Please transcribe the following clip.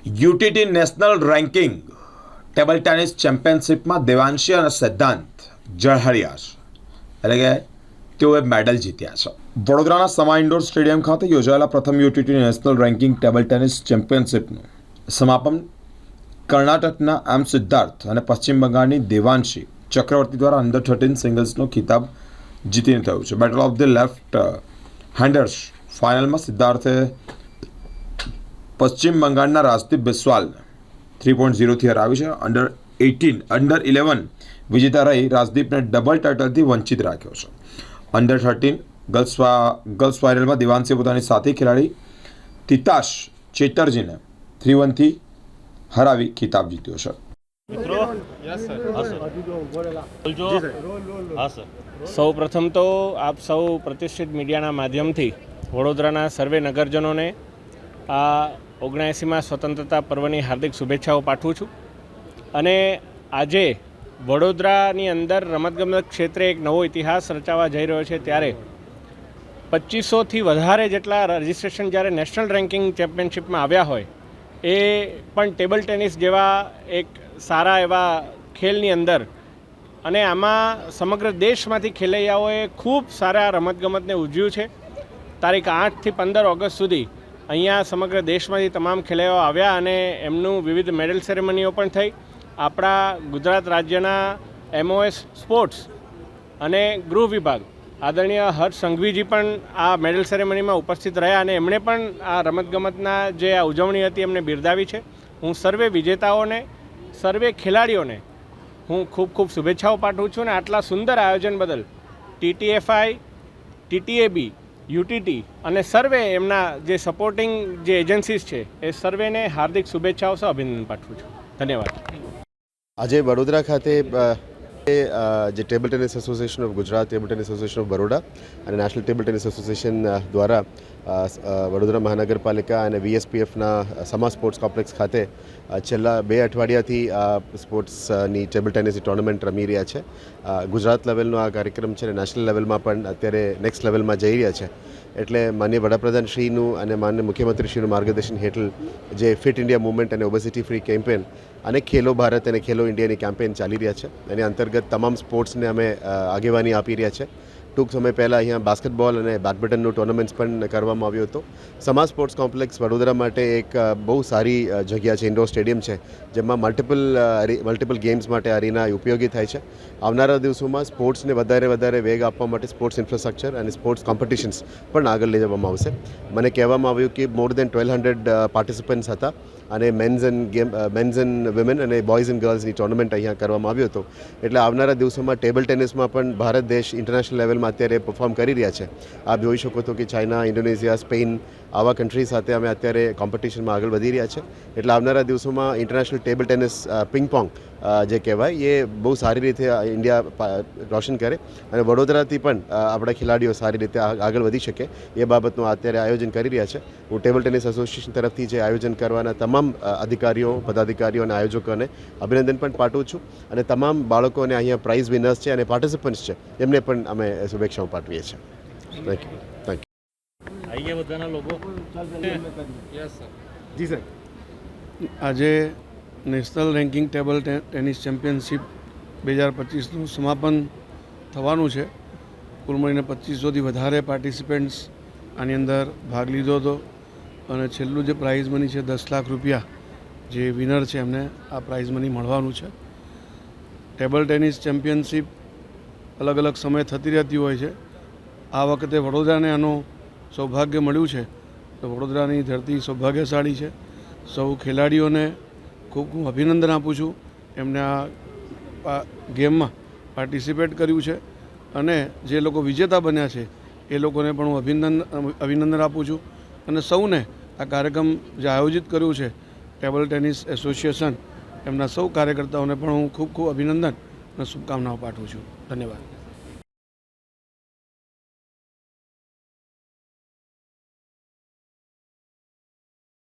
UTT national ranking table tennis ચેમ્પિયનશિપમાં દેવાંશી અને સિદ્ધાંત ઝળહળ્યા છે, એટલે કે તેઓએ મેડલ જીત્યા છે. વડોદરાના સમા ઇન્ડોર સ્ટેડિયમ ખાતે યોજાયેલા પ્રથમ UTT national ranking table tennis ચેમ્પિયનશિપનું સમાપન કર્ણાટકના એમ સિદ્ધાર્થ અને પશ્ચિમ બંગાળની દેવાંશી ચક્રવર્તી દ્વારા અંડર 13 સિંગલ્સનો ખિતાબ જીતીને થયું છે. બેટલ ઓફ ધ લેફ્ટ હેન્ડર્સ ફાઇનલમાં સિદ્ધાર્થે પશ્ચિમ બંગાળના રાજદીપ બિસ્વાલને 3.0થી હરાવી છે. અંડર 11 વિજેતા રહી રાજદીપને ડબલ ટાઇટલથી વંચિત રાખ્યો છે. અંડર 13 ગર્લ્સ ફાઇનલમાં દેવાંશીએ પોતાની સાથી ખેલાડી તિતાશ ચેટર્જીને 3-1થી હરાવી ખિતાબ જીત્યો છે. સૌ પ્રથમ તો આપ સૌ પ્રતિષ્ઠિત મીડિયાના માધ્યમથી વડોદરાના સર્વે નગરજનોને આ 79માં સ્વતંત્રતા પર્વની હાર્દિક શુભેચ્છાઓ પાઠવું છું. અને આજે વડોદરાની અંદર રમતગમત ક્ષેત્રે એક નવો ઇતિહાસ રચાવા જઈ રહ્યો છે, ત્યારે 2500થી વધારે જેટલા રજિસ્ટ્રેશન જ્યારે નેશનલ રેન્કિંગ ચેમ્પિયનશિપમાં આવ્યા હોય, એ પણ ટેબલ ટેનિસ જેવા એક સારા એવા ખેલની અંદર, અને આમાં સમગ્ર દેશમાંથી ખેલૈયાઓએ ખૂબ સારા રમતગમતને ઉજવ્યું છે. તારીખ 8થી 15 ઓગસ્ટ સુધી અહીંયા સમગ્ર દેશમાંથી તમામ ખેલૈયાઓ આવ્યા અને એમનું વિવિધ મેડલ સેરેમનીઓ પણ થઈ. આપણા ગુજરાત રાજ્યના MOS સ્પોર્ટ્સ અને ગૃહ વિભાગ આદરણીય હર્ષ સંઘવીજી પણ આ મેડલ સેરેમનીમાં ઉપસ્થિત રહ્યા અને એમણે પણ આ રમતગમતના જે આ ઉજવણી હતી એમને બિરદાવી છે. હું સર્વે વિજેતાઓને, સર્વે ખેલાડીઓને હું ખૂબ ખૂબ શુભેચ્છાઓ પાઠવું છું અને આટલા સુંદર આયોજન બદલ TTFI, TTAB, UTT અને સર્વે એમના જે સપોર્ટિંગ જે એજન્સીસ છે એ સર્વેને હાર્દિક શુભેચ્છાઓ સહ અભિનંદન પાઠવું છું. ધન્યવાદ. આજે વડોદરા ખાતે જે table tennis association of Gujarat, table tennis association of Baroda અને નેશનલ ટેબલ ટેનિસ એસોસિએશન દ્વારા વડોદરા મહાનગરપાલિકા અને VSPFના સમા સ્પોર્ટ્સ કોમ્પ્લેક્સ ખાતે છેલ્લા 2 અઠવાડિયાથી સ્પોર્ટ્સની ટેબલ ટેનિસની ટુર્નામેન્ટ રમી રહ્યા છે. ગુજરાત લેવલનો આ કાર્યક્રમ છે અને નેશનલ લેવલમાં પણ અત્યારે નેક્સ્ટ લેવલમાં જઈ રહ્યા છે. એટલે માનનીય વડાપ્રધાનશ્રીનું અને માનનીય મુખ્યમંત્રીશ્રીનું માર્ગદર્શન હેઠળ જે ફિટ ઇન્ડિયા મૂવમેન્ટ અને ઓબેસિટી ફ્રી કેમ્પેન અને ખેલો ભારત અને ખેલો ઇન્ડિયાની કેમ્પેન ચાલી રહ્યા છે. એની અંતર્ગત તમામ સ્પોર્ટ્સને અમે આગેવાની આપી રહ્યા છે. ટૂંક સમય પહેલાં અહીંયા બાસ્કેટબોલ અને બેડમિન્ટનનું ટુર્નામેન્ટ્સ પણ કરવામાં આવ્યો હતો. સમા સ્પોર્ટ્સ કોમ્પ્લેક્સ વડોદરા માટે એક બહુ સારી જગ્યા છે, ઇન્ડોર સ્ટેડિયમ છે, જેમાં મલ્ટિપલ ગેમ્સ માટે અરીના ઉપયોગી થાય છે. આવનારા દિવસોમાં સ્પોર્ટ્સને વધારે વેગ આપવા માટે સ્પોર્ટ્સ ઇન્ફ્રાસ્ટ્રક્ચર અને સ્પોર્ટ્સ કોમ્પિટિશન્સ પણ આગળ લઈ જવામાં આવશે. મને કહેવામાં આવ્યું કે મોર દેન 1200 પાર્ટિસિપન્ટ્સ હતા અને મેન્સ એન્ડ વિમેન અને બોયઝ એન્ડ ગર્લ્સની ટુર્નામેન્ટ અહીંયા કરવામાં આવ્યો હતો. એટલે આવનારા દિવસોમાં ટેબલ ટેનિસમાં પણ ભારત દેશ ઇન્ટરનેશનલ લેવલમાં અત્યારે પરફોર્મ કરી રહ્યા છે. આપ જોઈ શકો છો કે ચાઇના, ઇન્ડોનેશિયા, સ્પેન આવા કન્ટ્રી સાથે અમે અત્યારે કોમ્પિટિશનમાં આગળ વધી રહ્યા છે. એટલે આવનારા દિવસોમાં ઇન્ટરનેશનલ ટેબલ ટેનિસ પિંગ-પોંગ જે કહેવાય એ બહુ સારી રીતે ઇન્ડિયા રોશન કરે અને વડોદરાથી પણ આપણા ખેલાડીઓ સારી રીતે આગળ વધી શકે એ બાબતનું અત્યારે આયોજન કરી રહ્યા છે. હું ટેબલ ટેનિસ એસોસિએશન તરફથી જે આયોજન કરવાના તમામ અધિકારીઓ, પદાધિકારીઓ અને આયોજકોને અભિનંદન પણ પાઠવું છું અને તમામ બાળકોને અહીંયા પ્રાઇઝ વિનર્સ છે અને પાર્ટિસિપન્ટ્સ છે એમને પણ અમે શુભેચ્છાઓ પાઠવીએ છીએ. Thank you. આજે national ranking table tennis championship 2025નું સમાપન થવાનું છે. કુલ મળીને 2500થી વધારે પાર્ટિસિપન્ટ્સ આની અંદર ભાગ લીધો હતો અને છેલ્લું જે પ્રાઇઝ મની છે 10 લાખ રૂપિયા, જે વિનર છે એમને આ પ્રાઇઝ મની મળવાનું છે. ટેબલ ટેનિસ ચેમ્પિયનશિપ અલગ અલગ સમયે થતી રહેતી હોય છે. આ વખતે વડોદરાને આનું સૌભાગ્ય મળ્યું છે, તો વડોદરાની ધરતી સૌભાગ્યશાળી છે. સૌ ખેલાડીઓને ખૂબ ખૂબ અભિનંદન આપું છું. એમને આ ગેમમાં પાર્ટિસિપેટ કર્યું છે અને જે લોકો વિજેતા બન્યા છે એ લોકોને પણ હું અભિનંદન આપું છું. અને સૌને આ કાર્યક્રમ જે આયોજિત કર્યું છે ટેબલ ટેનિસ એસોસિએશન, એમના સૌ કાર્યકર્તાઓને પણ હું ખૂબ ખૂબ અભિનંદન અને શુભકામનાઓ પાઠવું છું. ધન્યવાદ.